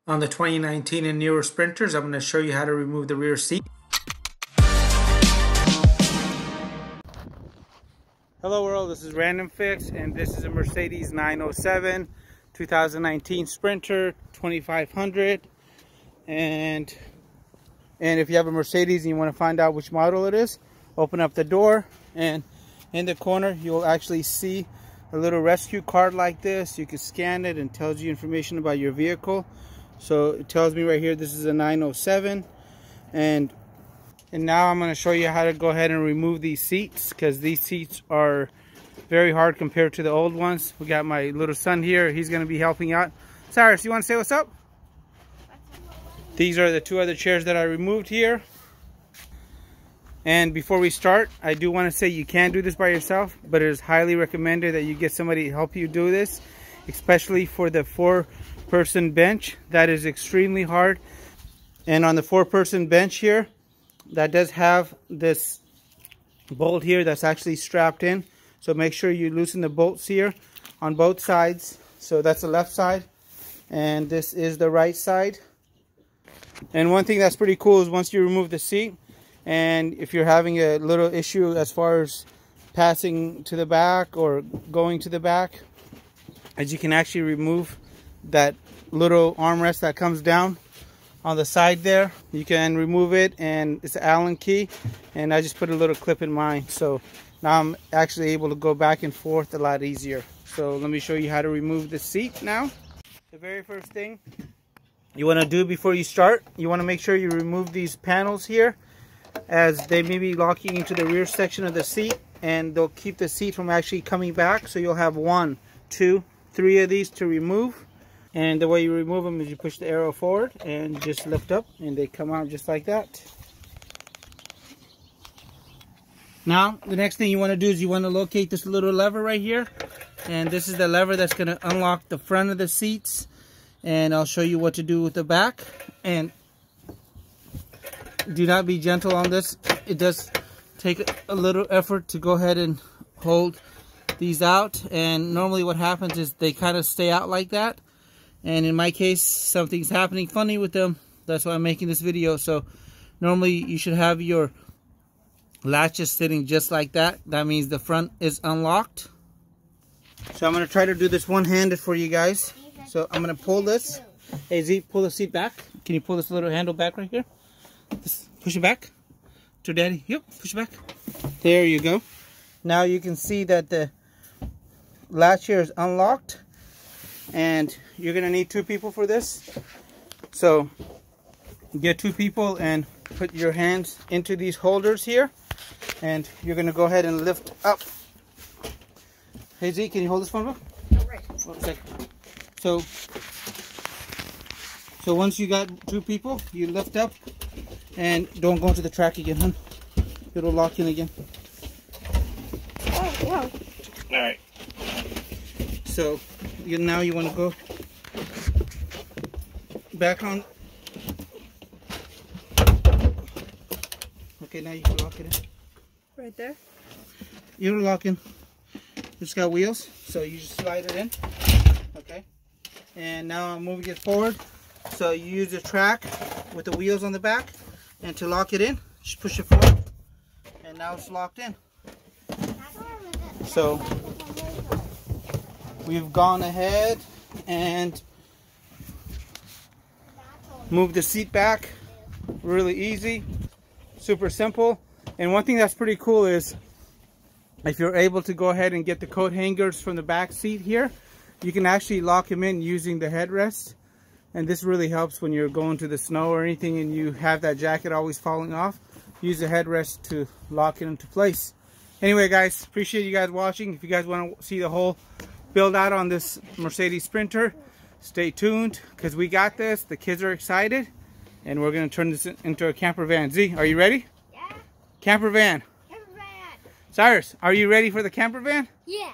On the 2019 and newer Sprinters, I'm going to show you how to remove the rear seat. Hello world, this is Random Fix, and this is a Mercedes 907 2019 Sprinter 2500. And if you have a Mercedes and you want to find out which model it is, open up the door, and in the corner you'll actually see a little rescue card like this. You can scan it and it tells you information about your vehicle. So it tells me right here this is a 907, and now I'm going to show you how to go ahead and remove these seats, because these seats are very hard compared to the old ones. We got my little son here, he's going to be helping out. Cyrus, you want to say what's up? These are the two other chairs that I removed here. And before we start, I do want to say you can do this by yourself, but it is highly recommended that you get somebody to help you do this, especially for the 4-person bench. That is extremely hard. And on the 4-person bench here, that does have this bolt here that's actually strapped in. So make sure you loosen the bolts here on both sides. So that's the left side, and this is the right side. And one thing that's pretty cool is once you remove the seat, and if you're having a little issue as far as passing to the back or going to the back, as you can actually remove that little armrest that comes down on the side there. You can remove it, and it's an Allen key, and I just put a little clip in mine, so now I'm actually able to go back and forth a lot easier. So let me show you how to remove the seat now. The very first thing you want to do before you start, you want to make sure you remove these panels here, as they may be locking into the rear section of the seat, and they'll keep the seat from actually coming back. So you'll have 1, 2, 3 of these to remove. And the way you remove them is you push the arrow forward and just lift up, and they come out just like that. Now, the next thing you want to do is you want to locate this little lever right here. And this is the lever that's going to unlock the front of the seats. And I'll show you what to do with the back. And do not be gentle on this. It does take a little effort to go ahead and hold these out. And normally what happens is they kind of stay out like that. And in my case, something's happening funny with them. That's why I'm making this video. So normally you should have your latches sitting just like that. That means the front is unlocked. So I'm going to try to do this one-handed for you guys. So I'm going to pull this. Hey Z, pull the seat back. Can you pull this little handle back right here? Just push it back to daddy. Yep, push it back. There you go. Now you can see that the latch here is unlocked, and you're going to need 2 people for this. So get 2 people and put your hands into these holders here, and you're going to go ahead and lift up. Hey Z, can you hold this one up? Right. One second. So once you got 2 people, you lift up, and don't go into the track again, huh? It'll lock in again. Oh, wow. All right. So now you want to go back on. Okay, now you can lock it in. Right there? You're locking. It's got wheels, so you just slide it in. Okay. And now I'm moving it forward. So you use the track with the wheels on the back, and to lock it in, just push it forward. And now it's locked in. So we've gone ahead and moved the seat back. Really easy, super simple. And one thing that's pretty cool is if you're able to go ahead and get the coat hangers from the back seat here, you can actually lock them in using the headrest. And this really helps when you're going to the snow or anything and you have that jacket always falling off. Use the headrest to lock it into place. Anyway guys, appreciate you guys watching. If you guys want to see the whole build out on this Mercedes Sprinter, stay tuned, because we got this. The kids are excited, and we're going to turn this into a camper van. Z, are you ready? Yeah. Camper van. Camper van. Cyrus, are you ready for the camper van? Yeah.